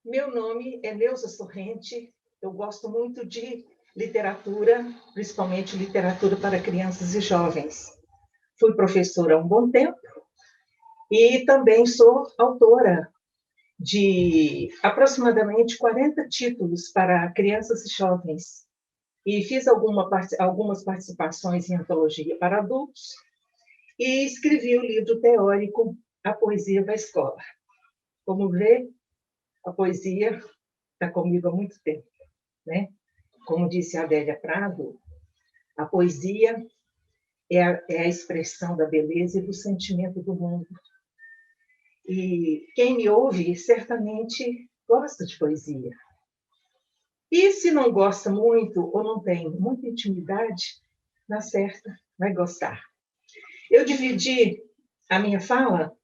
Meu nome é Neuza Sorrente, eu gosto muito de literatura, principalmente literatura para crianças e jovens. Fui professora há um bom tempo e também sou autora de aproximadamente 40 títulos para crianças e jovens. E fiz algumas participações em antologia para adultos e escrevi o livro teórico A Poesia da Escola. Como vê, a poesia está comigo há muito tempo, né? Como disse a Adélia Prado, a poesia é a expressão da beleza e do sentimento do mundo. E quem me ouve certamente gosta de poesia. E se não gosta muito ou não tem muita intimidade, na certa vai gostar. Eu dividi a minha fala,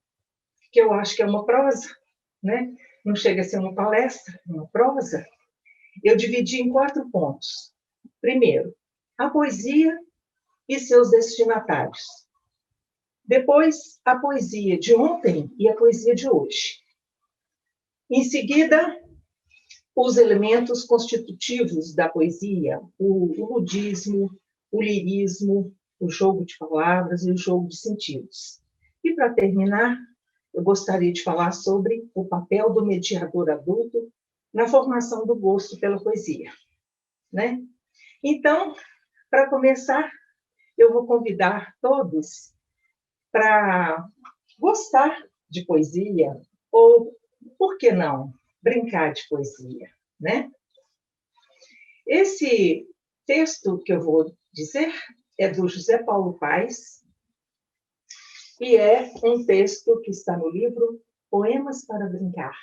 que eu acho que é uma prosa, né? Não chega a ser uma palestra, uma prosa. Eu dividi em 4 pontos. Primeiro, a poesia e seus destinatários. Depois, a poesia de ontem e a poesia de hoje. Em seguida, os elementos constitutivos da poesia, o ludismo, o lirismo, o jogo de palavras e o jogo de sentidos. E, para terminar, eu gostaria de falar sobre o papel do mediador adulto na formação do gosto pela poesia, né? Então, para começar, eu vou convidar todos para gostar de poesia, ou, por que não, brincar de poesia, né? Esse texto que eu vou dizer é do José Paulo Paes, e é um texto que está no livro Poemas para Brincar.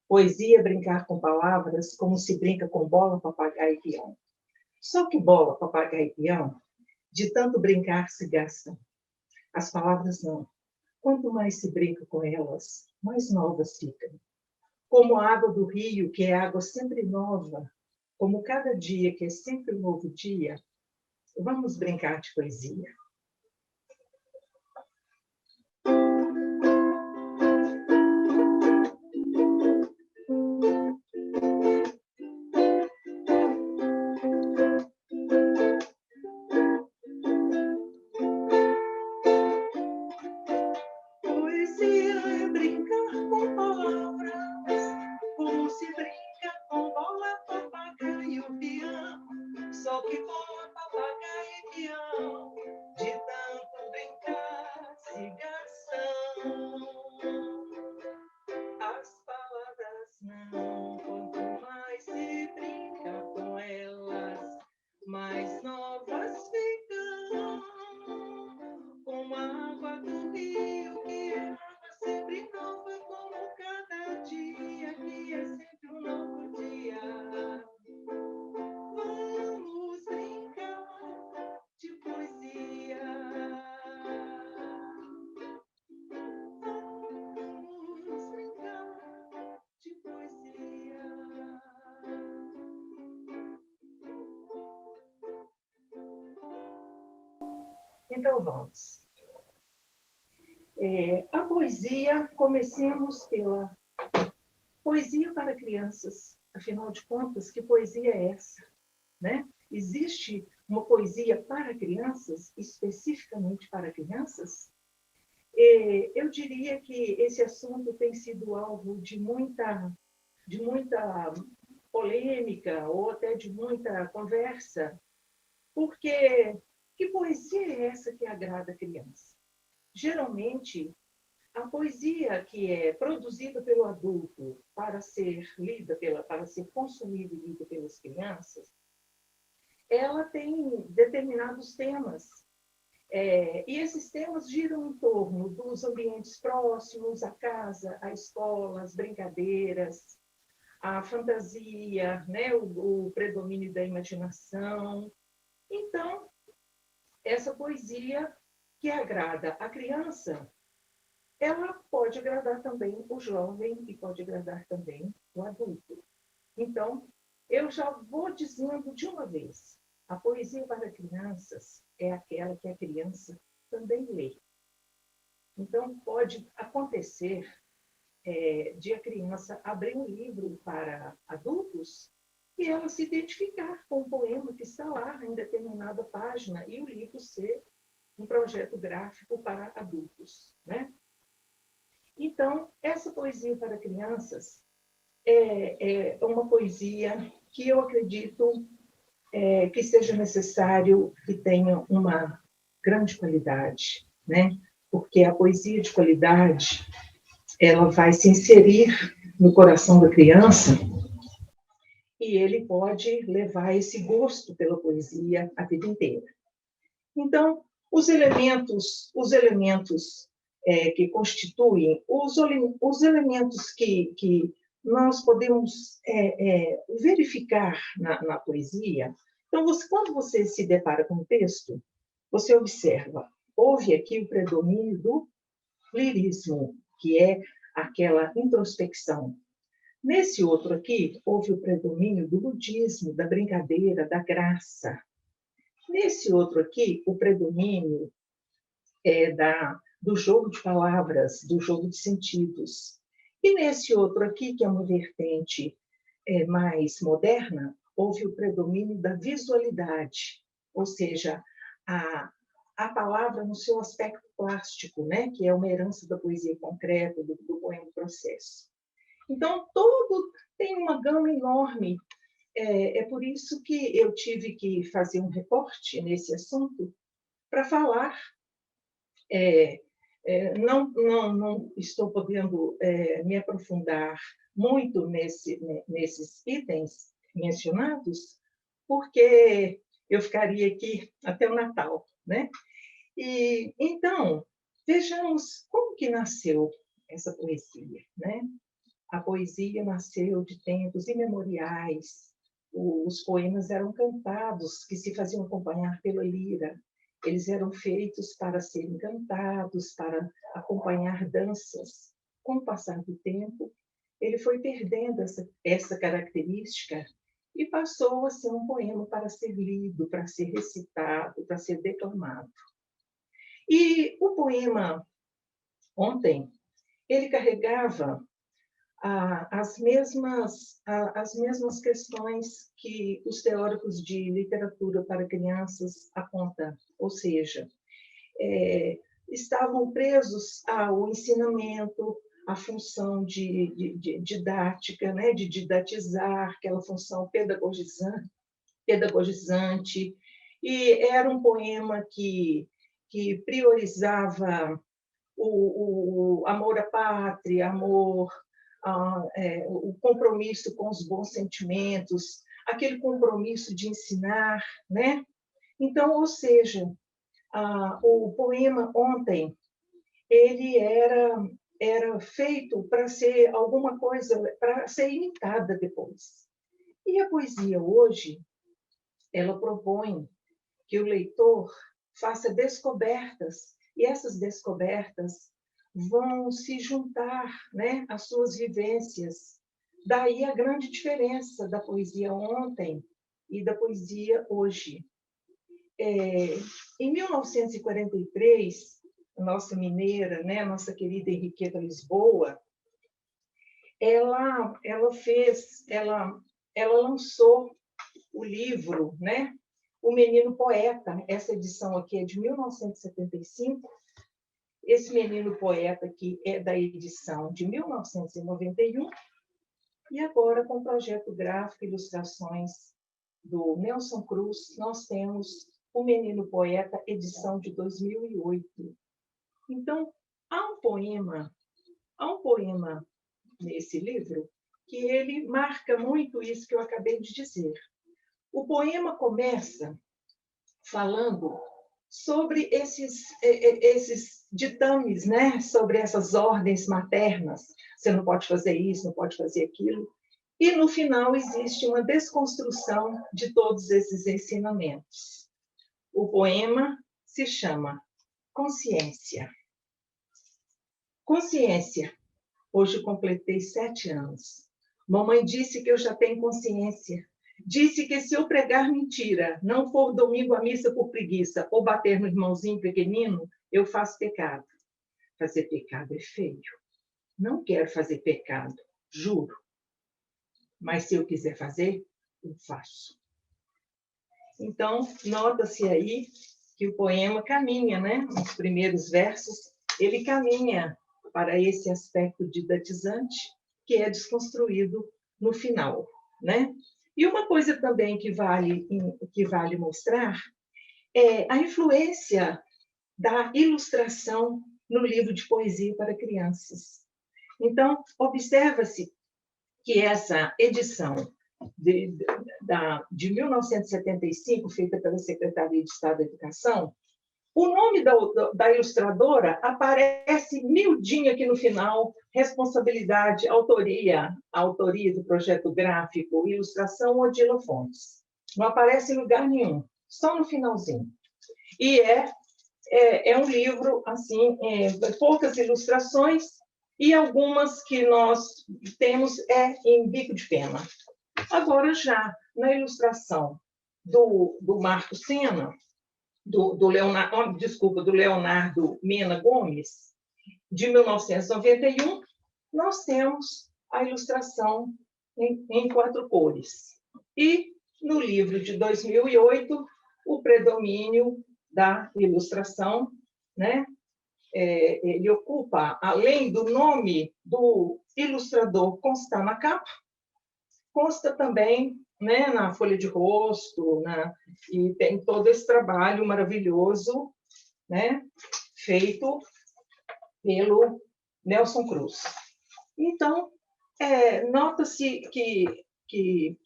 Poesia, brincar com palavras, como se brinca com bola, papagaio e peão. Só que bola, papagaio e peão, de tanto brincar se gastam. As palavras não. Quanto mais se brinca com elas, mais novas ficam. Como a água do rio, que é água sempre nova, como cada dia, que é sempre um novo dia, vamos brincar de poesia. Então, vamos. A poesia, comecemos pela poesia para crianças. Afinal de contas, que poesia é essa? Né? Existe uma poesia para crianças, especificamente para crianças? Eu diria que esse assunto tem sido alvo de muita polêmica ou até de muita conversa, porque que poesia é essa que agrada a criança? Geralmente, a poesia que é produzida pelo adulto para ser consumida e lida pelas crianças, ela tem determinados temas. E esses temas giram em torno dos ambientes próximos, a casa, a escola, as brincadeiras, a fantasia, né? o predomínio da imaginação. Então, essa poesia que agrada a criança, ela pode agradar também o jovem e pode agradar também o adulto. Então, eu já vou dizendo de uma vez, a poesia para crianças é aquela que a criança também lê. Então, pode acontecer de a criança abrir um livro para adultos e ela se identificar com o poema que está lá em determinada página e o livro ser um projeto gráfico para adultos, né? Então, essa poesia para crianças é uma poesia que eu acredito que seja necessário que tenha uma grande qualidade, né? Porque a poesia de qualidade ela vai se inserir no coração da criança e ele pode levar esse gosto pela poesia a vida inteira. Então, os elementos que constituem, os elementos que nós podemos verificar na poesia. Então, quando você se depara com o texto, você observa, houve aqui o predomínio do lirismo, que é aquela introspecção. Nesse outro aqui, houve o predomínio do ludismo, da brincadeira, da graça. Nesse outro aqui, o predomínio do jogo de palavras, do jogo de sentidos. E nesse outro aqui, que é uma vertente mais moderna, houve o predomínio da visualidade, ou seja, a palavra no seu aspecto plástico, né, que é uma herança da poesia concreta, do poema processo. Então, todo tem uma gama enorme. É por isso que eu tive que fazer um recorte nesse assunto para falar. Não estou podendo me aprofundar muito nesses itens mencionados, porque eu ficaria aqui até o Natal, né? E então, vejamos como que nasceu essa poesia, né? A poesia nasceu de tempos imemoriais. Os poemas eram cantados, que se faziam acompanhar pela lira. Eles eram feitos para serem cantados, para acompanhar danças. Com o passar do tempo, ele foi perdendo essa característica e passou a ser um poema para ser lido, para ser recitado, para ser declamado. E o poema, ontem, ele carregava as mesmas questões que os teóricos de literatura para crianças apontam, ou seja, estavam presos ao ensinamento, à função de didática, né, de didatizar, aquela função pedagogizante, e era um poema que priorizava o amor à pátria, o compromisso com os bons sentimentos, aquele compromisso de ensinar, né? Então, ou seja, o poema ontem ele era feito para ser alguma coisa, para ser imitada depois. E a poesia hoje, ela propõe que o leitor faça descobertas, e essas descobertas vão se juntar, né, às suas vivências. Daí a grande diferença da poesia ontem e da poesia hoje. Em 1943, a nossa mineira, né, a nossa querida Henriqueta Lisboa, ela lançou o livro, né, O Menino Poeta. Essa edição aqui é de 1975. Esse Menino Poeta aqui é da edição de 1991. E agora, com o projeto gráfico e ilustrações do Nelson Cruz, nós temos O Menino Poeta, edição de 2008. Então, há um poema nesse livro que ele marca muito isso que eu acabei de dizer. O poema começa falando sobre esses ditames, né? Sobre essas ordens maternas. Você não pode fazer isso, não pode fazer aquilo. E, no final, existe uma desconstrução de todos esses ensinamentos. O poema se chama Consciência. Consciência. Hoje completei 7 anos. Mamãe disse que eu já tenho consciência. Disse que se eu pregar mentira, não for domingo à missa por preguiça ou bater no irmãozinho pequenino, eu faço pecado. Fazer pecado é feio. Não quero fazer pecado, juro. Mas se eu quiser fazer, eu faço. Então, nota-se aí que o poema caminha, né? Nos primeiros versos, ele caminha para esse aspecto didatizante que é desconstruído no final, né? E uma coisa também que vale mostrar é a influência da ilustração no livro de poesia para crianças. Então, observa-se que essa edição de 1975, feita pela Secretaria de Estado da Educação, o nome da ilustradora aparece miudinho aqui no final, responsabilidade, autoria do projeto gráfico, ilustração, Odila Fontes. Não aparece em lugar nenhum, só no finalzinho. E é um livro, assim, poucas ilustrações, e algumas que nós temos em bico de pena. Agora, já na ilustração do Marco Sena, do Leonardo Mena Gomes, de 1991, nós temos a ilustração em 4 cores. E, no livro de 2008, o predomínio da ilustração, né? Ele ocupa, além do nome do ilustrador constar na capa, consta também, né, na folha de rosto, e tem todo esse trabalho maravilhoso, né, feito pelo Nelson Cruz. Então, nota-se que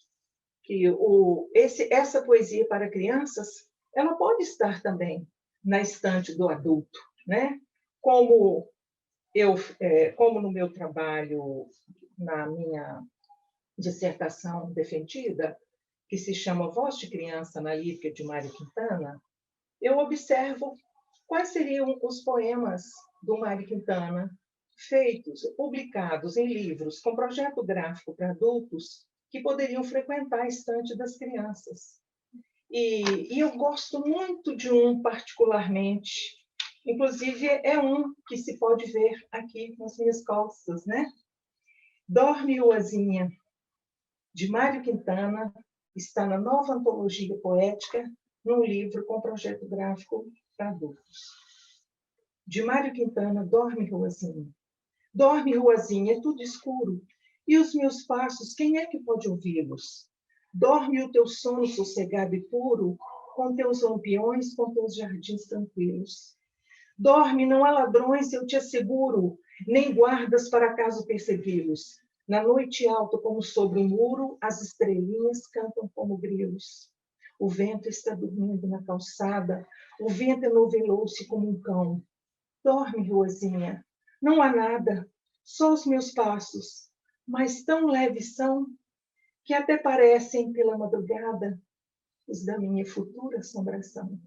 essa poesia para crianças, ela pode estar também na estante do adulto, né? Como no meu trabalho, na minha dissertação defendida, que se chama Voz de Criança na Lírica de Mário Quintana, eu observo quais seriam os poemas do Mário Quintana feitos, publicados em livros com projeto gráfico para adultos que poderiam frequentar a estante das crianças. E eu gosto muito de um particularmente, inclusive é um que se pode ver aqui nas minhas costas, né? Dorme, Ruazinha, de Mário Quintana, está na nova antologia poética, num livro com projeto gráfico para adultos. De Mário Quintana, Dorme, Ruazinha. Dorme, Ruazinha, é tudo escuro. E os meus passos, quem é que pode ouvi-los? Dorme o teu sono sossegado e puro, com teus lampiões, com teus jardins tranquilos. Dorme, não há ladrões, eu te asseguro, nem guardas para acaso persegui-los. Na noite alta, como sobre um muro, as estrelinhas cantam como grilos. O vento está dormindo na calçada, o vento enovelou-se como um cão. Dorme, Ruazinha, não há nada, só os meus passos, mas tão leves são que até parecem, pela madrugada, os da minha futura assombração.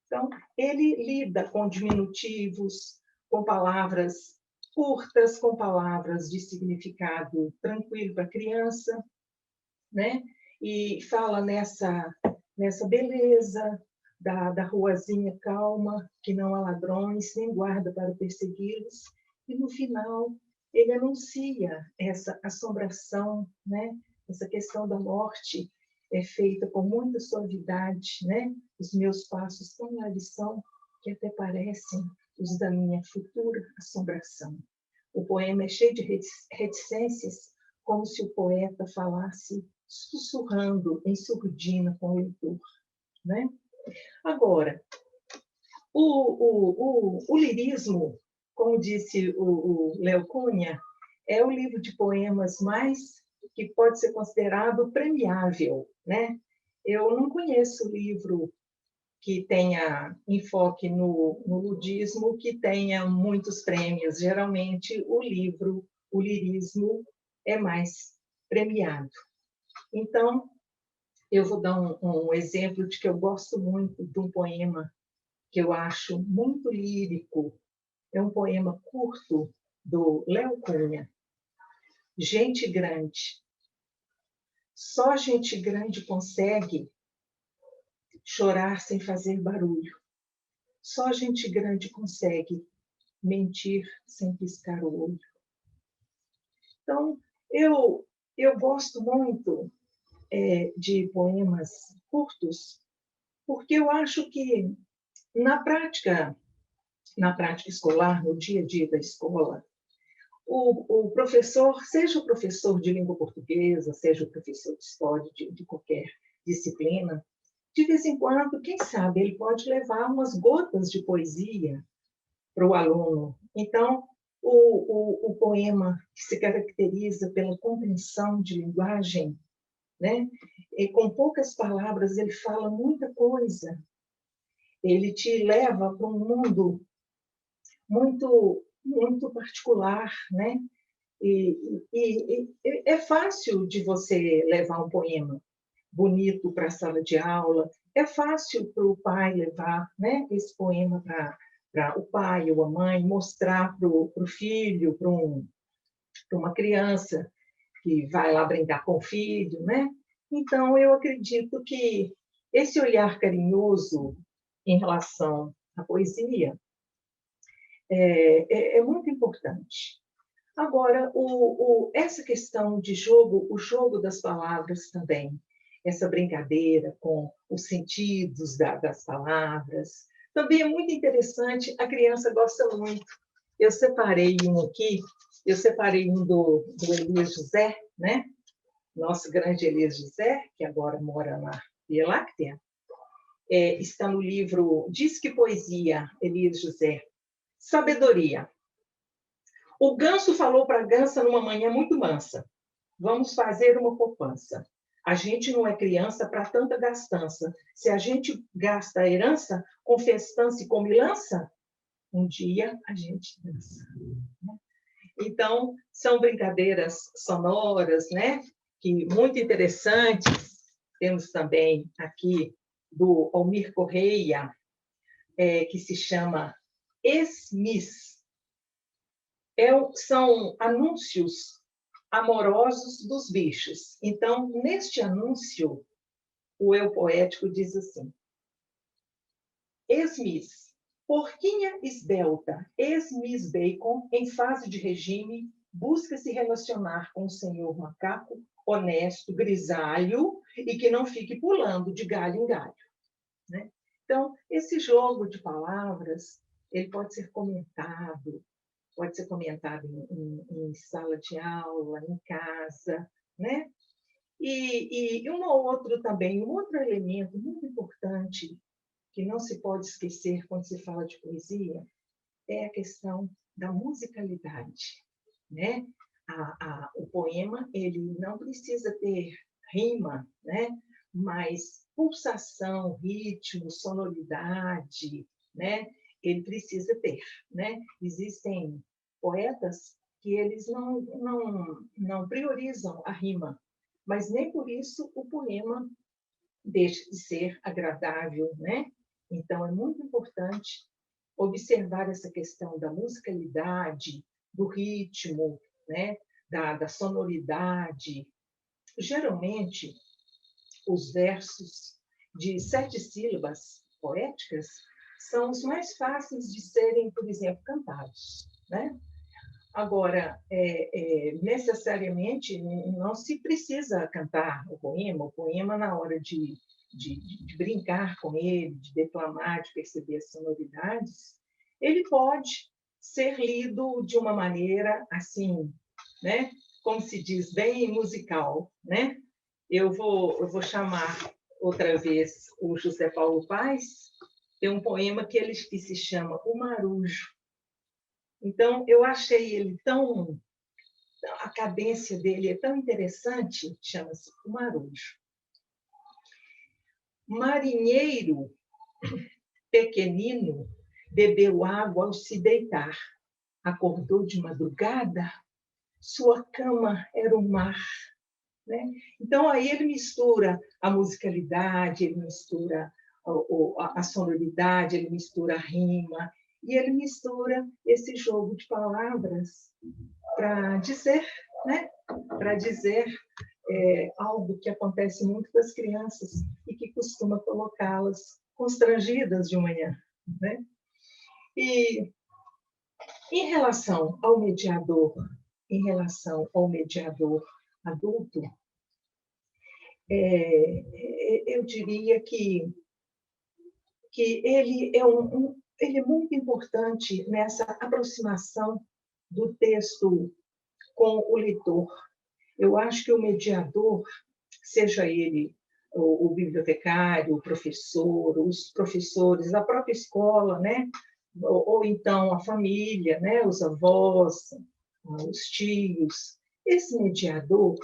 Então, ele lida com diminutivos, com palavras curtas, com palavras de significado tranquilo para a criança, né? E fala nessa beleza da ruazinha calma, que não há ladrões, nem guarda para persegui-los. E, no final, ele anuncia essa assombração, né? Essa questão da morte é feita com muita suavidade, né? Os meus passos tão leves são que até parecem os da minha futura assombração. O poema é cheio de reticências, como se o poeta falasse sussurrando em surdina com o leitor, né? Agora, o lirismo, como disse o Léo Cunha, é o livro de poemas mais que pode ser considerado premiável, né? Eu não conheço livro que tenha enfoque no ludismo, que tenha muitos prêmios. Geralmente, o lirismo, é mais premiado. Então, eu vou dar um exemplo de que eu gosto muito de um poema que eu acho muito lírico. É um poema curto do Léo Cunha, Gente Grande. Só gente grande consegue chorar sem fazer barulho. Só gente grande consegue mentir sem piscar o olho. Então, eu gosto muito de poemas curtos, porque eu acho que na prática escolar, no dia a dia da escola, o professor, seja o professor de língua portuguesa, seja o professor de história, de qualquer disciplina, de vez em quando, quem sabe, ele pode levar umas gotas de poesia para o aluno. Então, o poema que se caracteriza pela compreensão de linguagem, né? E com poucas palavras ele fala muita coisa. Ele te leva para um mundo muito particular, né? E é fácil de você levar um poema bonito para a sala de aula, é fácil para o pai levar, né, esse poema para o pai ou a mãe, mostrar para o filho, para uma criança que vai lá brincar com o filho, né? Então, eu acredito que esse olhar carinhoso em relação à poesia é muito importante. Agora, essa questão de jogo, o jogo das palavras também, essa brincadeira com os sentidos das palavras, também é muito interessante, a criança gosta muito. Eu separei um aqui, eu separei um do Elias José, né? Nosso grande Elias José, que agora mora na Via Láctea, está no livro Disque Poesia, Elias José. Sabedoria. O ganso falou para a gansa numa manhã muito mansa: vamos fazer uma poupança. A gente não é criança para tanta gastança. Se a gente gasta a herança com festança e com milança, um dia a gente dança. Então, são brincadeiras sonoras, né? Que muito interessantes. Temos também aqui do Almir Correia, que se chama Ex-Miss. São anúncios amorosos dos bichos. Então, neste anúncio, o eu poético diz assim: Ex-Miss, porquinha esbelta, ex-Miss Bacon, em fase de regime, busca se relacionar com o senhor macaco, honesto, grisalho, e que não fique pulando de galho em galho. Né? Então, esse jogo de palavras, ele pode ser comentado em sala de aula, em casa, né? E um outro elemento muito importante que não se pode esquecer quando se fala de poesia é a questão da musicalidade, né? O poema ele não precisa ter rima, né? Mas pulsação, ritmo, sonoridade, né? Ele precisa ter, né? Existem poetas que eles não priorizam a rima, mas nem por isso o poema deixa de ser agradável, né? Então, é muito importante observar essa questão da musicalidade, do ritmo, né? da sonoridade. Geralmente, os versos de 7 sílabas poéticas são os mais fáceis de serem, por exemplo, cantados, né? Agora, necessariamente, não se precisa cantar o poema na hora de brincar com ele, de declamar, de perceber as sonoridades, ele pode ser lido de uma maneira assim, né? Como se diz, bem musical, né? Eu vou chamar outra vez o José Paulo Paes, tem um poema que se chama O Marujo. Então, eu achei ele a cadência dele é tão interessante, chama-se O Marujo. Marinheiro pequenino bebeu água ao se deitar. Acordou de madrugada, sua cama era o mar. Né? Então, aí ele mistura a musicalidade, ele mistura a sonoridade, ele mistura a rima, e ele mistura esse jogo de palavras para dizer, né? Para dizer algo que acontece muito com as crianças e que costuma colocá-las constrangidas de manhã. Né? E em relação ao mediador em relação ao mediador adulto, eu diria que ele é muito importante nessa aproximação do texto com o leitor. Eu acho que o mediador, seja ele o bibliotecário, o professor, os professores, a própria escola, né? Ou então a família, né? Os avós, os tios, esse mediador,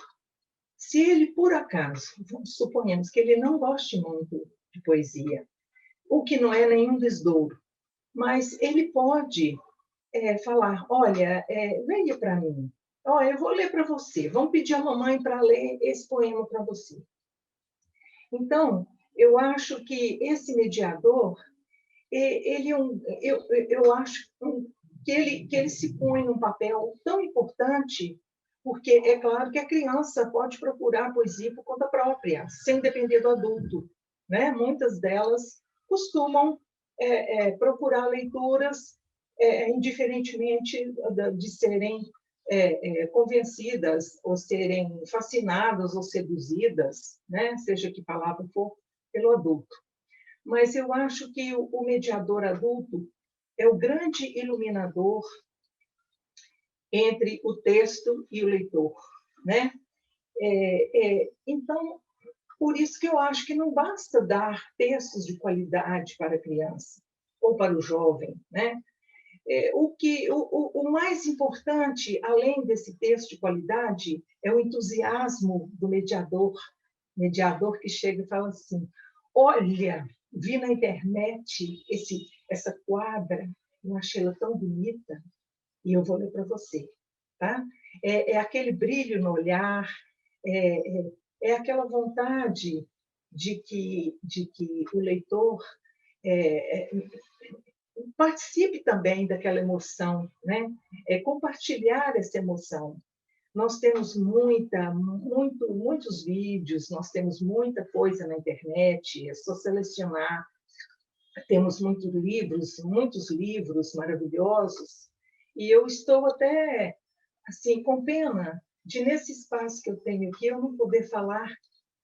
se ele, por acaso, suponhamos que ele não goste muito de poesia, o que não é nenhum desdouro, mas ele pode falar, olha, leia para mim, eu vou ler para você, vamos pedir à mamãe para ler esse poema para você. Então, eu acho que esse mediador, eu acho que ele se põe num papel tão importante, porque é claro que a criança pode procurar poesia por conta própria, sem depender do adulto, né? Muitas delas costumam procurar leituras indiferentemente de serem convencidas, ou serem fascinadas ou seduzidas, né? Seja que palavra for, pelo adulto. Mas eu acho que o mediador adulto é o grande iluminador entre o texto e o leitor, né? Então, por isso que eu acho que não basta dar textos de qualidade para a criança ou para o jovem, né? O mais importante, além desse texto de qualidade, é o entusiasmo do mediador que chega e fala assim, olha, vi na internet essa quadra, eu achei ela tão bonita, e eu vou ler para você. Tá? É aquele brilho no olhar, é aquela vontade de que o leitor participe também daquela emoção, né? Compartilhar essa emoção. Nós temos muitos vídeos, nós temos muita coisa na internet, é só selecionar. Temos muitos livros maravilhosos, e eu estou até assim com pena de, nesse espaço que eu tenho aqui, eu não poder falar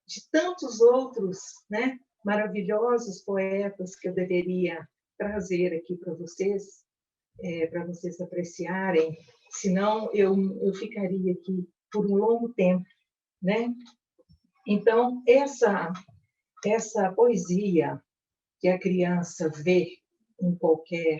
de tantos outros, né, maravilhosos poetas que eu deveria trazer aqui para vocês apreciarem, senão eu ficaria aqui por um longo tempo, né? Então, essa poesia que a criança vê em qualquer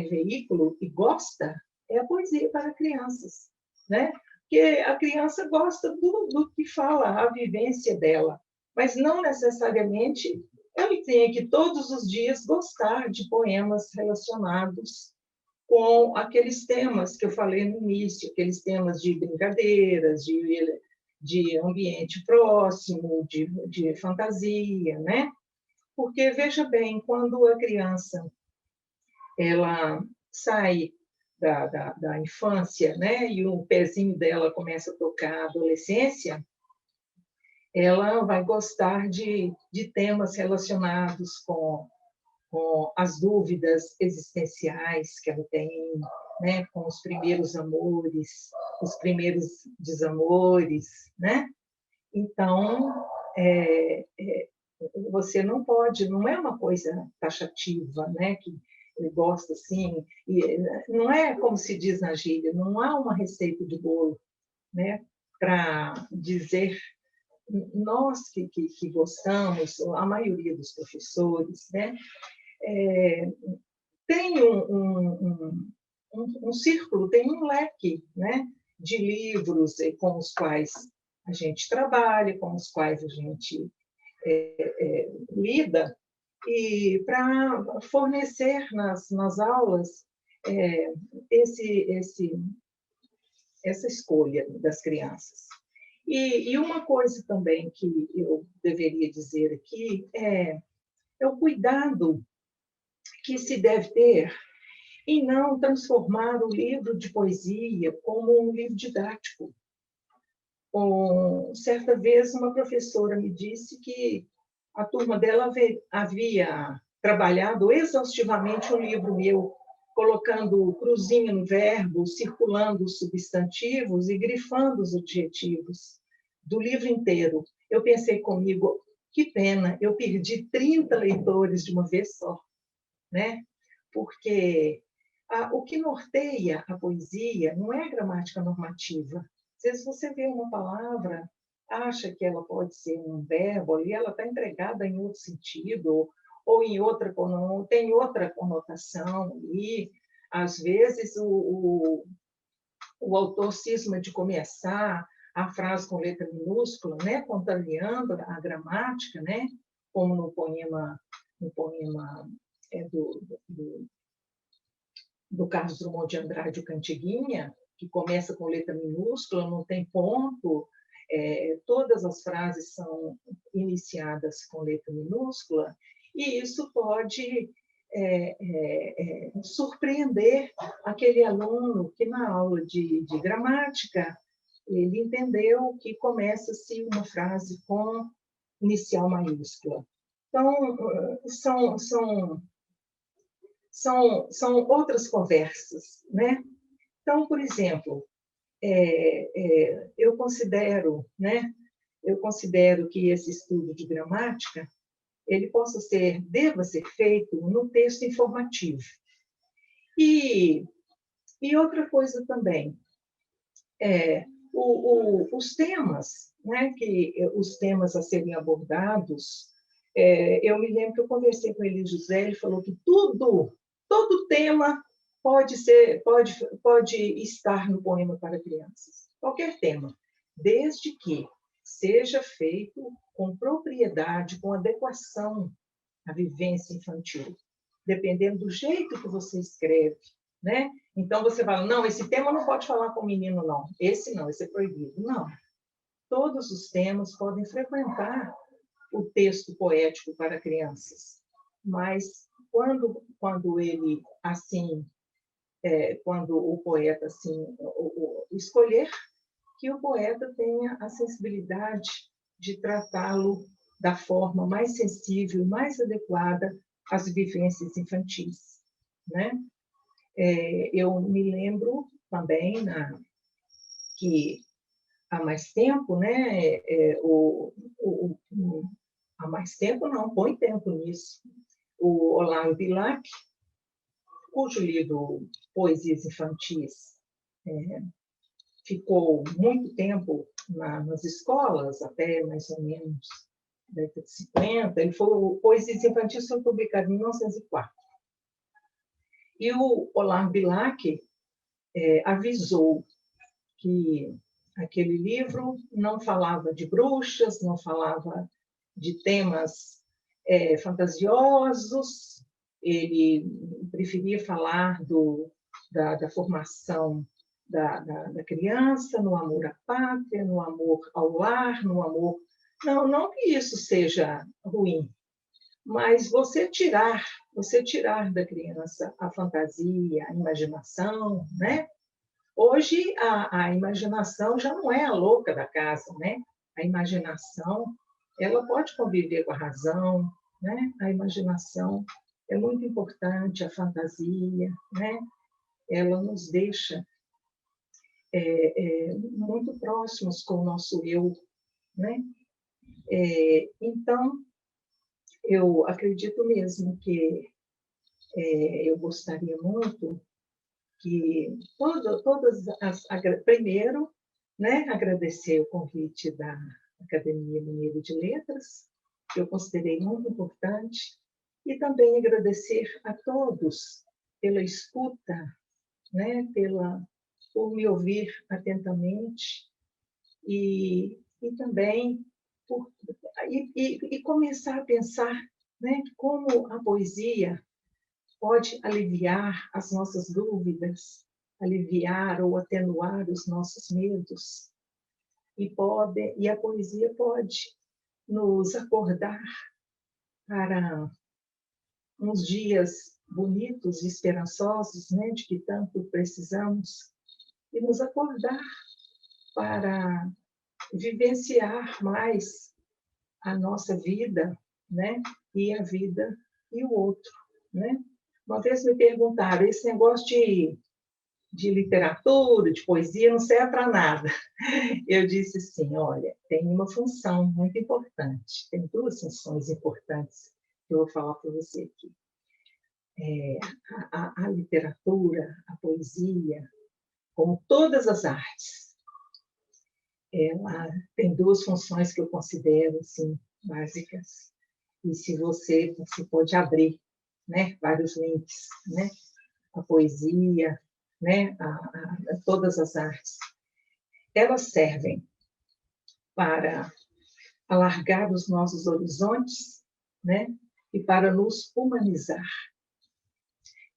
veículo e gosta, é a poesia para crianças, né? Porque a criança gosta do que fala, a vivência dela, mas não necessariamente ela tem que todos os dias gostar de poemas relacionados com aqueles temas que eu falei no início, aqueles temas de brincadeiras, de ambiente próximo, de fantasia, né? Porque, veja bem, quando a criança ela sai da infância, né, e o pezinho dela começa a tocar a adolescência, ela vai gostar de temas relacionados com as dúvidas existenciais que ela tem, né, com os primeiros amores, os primeiros desamores, né? Então, você não pode, não é uma coisa taxativa, né, que ele gosta assim, e não é como se diz na gíria, não há uma receita de bolo, né, para dizer nós que gostamos, a maioria dos professores, né, tem um círculo, tem um leque, né, de livros com os quais a gente trabalha, com os quais a gente lida, e para fornecer nas aulas essa escolha das crianças. E uma coisa também que eu deveria dizer aqui é o cuidado que se deve ter em não transformar o livro de poesia como um livro didático. Certa vez, uma professora me disse que a turma dela havia trabalhado exaustivamente um livro meu, colocando cruzinha no verbo, circulando os substantivos e grifando os adjetivos do livro inteiro. Eu pensei comigo, que pena, eu perdi 30 leitores de uma vez só, né? Porque o que norteia a poesia não é a gramática normativa. Às vezes você vê uma palavra, acha que ela pode ser um verbo, e ela está empregada em outro sentido, ou em outra, tem outra conotação, e às vezes o autor cisma de começar a frase com letra minúscula, né, contrariando a gramática, né, como no poema do Carlos Drummond de Andrade, o Cantiguinha, que começa com letra minúscula, não tem ponto, todas as frases são iniciadas com letra minúscula, e isso pode surpreender aquele aluno que, na aula de gramática, ele entendeu que começa-se uma frase com inicial maiúscula. Então, são outras conversas, né? Então, por exemplo, eu considero que esse estudo de gramática ele deva ser feito no texto informativo. E outra coisa também, os temas, né, os temas a serem abordados, eu me lembro que eu conversei com ele, José, ele falou que todo tema pode estar no poema para crianças, qualquer tema, desde que seja feito com propriedade, com adequação à vivência infantil, dependendo do jeito que você escreve, né? Então você fala, não, esse tema não pode falar com o menino, não, esse é proibido. Não, todos os temas podem frequentar o texto poético para crianças, mas quando ele assim, quando o poeta assim escolher, que o poeta tenha a sensibilidade de tratá-lo da forma mais sensível, mais adequada às vivências infantis, né? Eu me lembro também que há mais tempo, né? Há mais tempo não, põe tempo nisso. O Olavo Bilac, cujo livro Poesias Infantis ficou muito tempo nas escolas, até mais ou menos década de 50. O Poesias Infantis foi publicado em 1904. E o Olavo Bilac avisou que aquele livro não falava de bruxas, não falava de temas fantasiosos, ele preferia falar da formação da criança, no amor à pátria, no amor ao lar, no amor... Não que isso seja ruim, mas você tirar da criança a fantasia, a imaginação, né? Hoje, a imaginação já não é a louca da casa, né? A imaginação, ela pode conviver com a razão, né? A imaginação é muito importante, a fantasia, né? Ela nos deixa muito próximos com o nosso eu, né? Então, eu acredito mesmo que eu gostaria muito que primeiro, né, agradecer o convite da Academia Mineira de Letras, que eu considerei muito importante, e também agradecer a todos pela escuta, né, por me ouvir atentamente e também começar a pensar, né, como a poesia pode aliviar as nossas dúvidas, aliviar ou atenuar os nossos medos. E a poesia pode nos acordar para uns dias bonitos e esperançosos, né, de que tanto precisamos, e nos acordar para vivenciar mais a nossa vida, né, e a vida e o outro, né? Uma vez me perguntaram, esse negócio de literatura, de poesia, não serve para nada. Eu disse assim, olha, tem uma função muito importante, tem duas funções importantes que eu vou falar para você aqui. A literatura, a poesia, como todas as artes, ela tem duas funções que eu considero assim, básicas. E se você pode abrir, né, vários links, né, a poesia, né, todas as artes, elas servem para alargar os nossos horizontes, né, e para nos humanizar.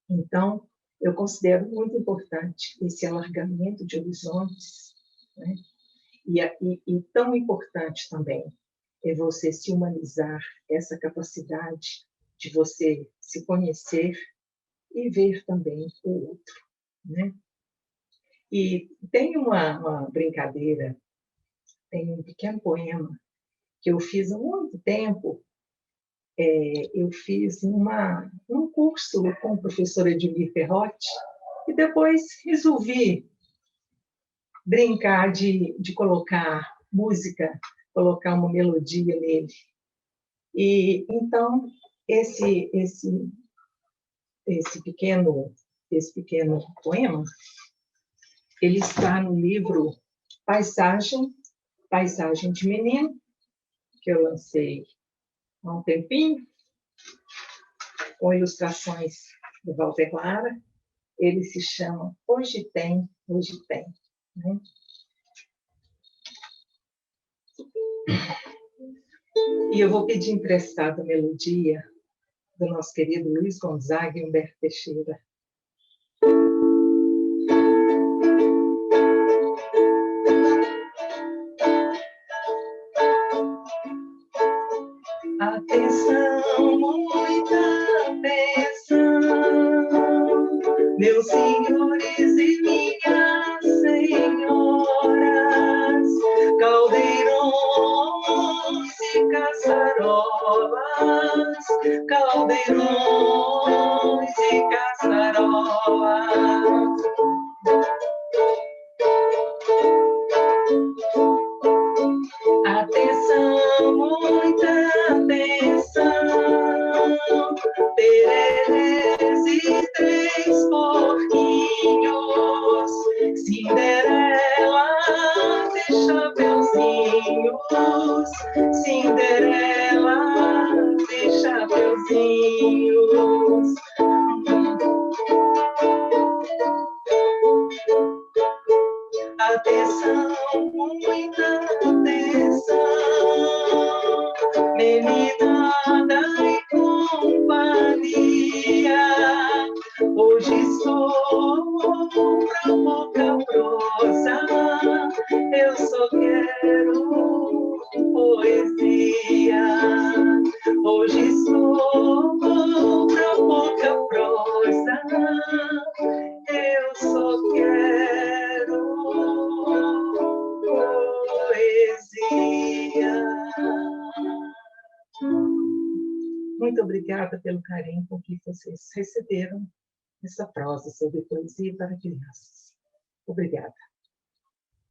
Então, eu considero muito importante esse alargamento de horizontes, né, e tão importante também é você se humanizar, essa capacidade de você se conhecer e ver também o outro, né? E tem uma brincadeira, tem um pequeno poema que eu fiz há muito tempo. Eu fiz um curso com o professor Edmir Ferrotti e depois resolvi brincar de colocar música, colocar uma melodia nele. E então esse pequeno poema, ele está no livro Paisagem de Menino, que eu lancei há um tempinho, com ilustrações do Walter Lara. Ele se chama Hoje Tem, Hoje Tem. Né? E eu vou pedir emprestado a melodia do nosso querido Luiz Gonzaga e Humberto Teixeira. Atenção, muita atenção, meus senhores e minhas senhoras, caldeirões e caçarolas, caldeirões e caçarolas. Atenção, muita atenção, tererés e três porquinhos, Cinderela de chapeuzinhos, Cinderela de chapeuzinhos. Atenção, muita atenção, meninada e companhia, hoje estou pra pouca prosa, eu só quero poesia, hoje estou pra pouca prosa, eu só quero poesia. Muito obrigada pelo carinho com que vocês receberam essa prosa sobre poesia para crianças. Obrigada.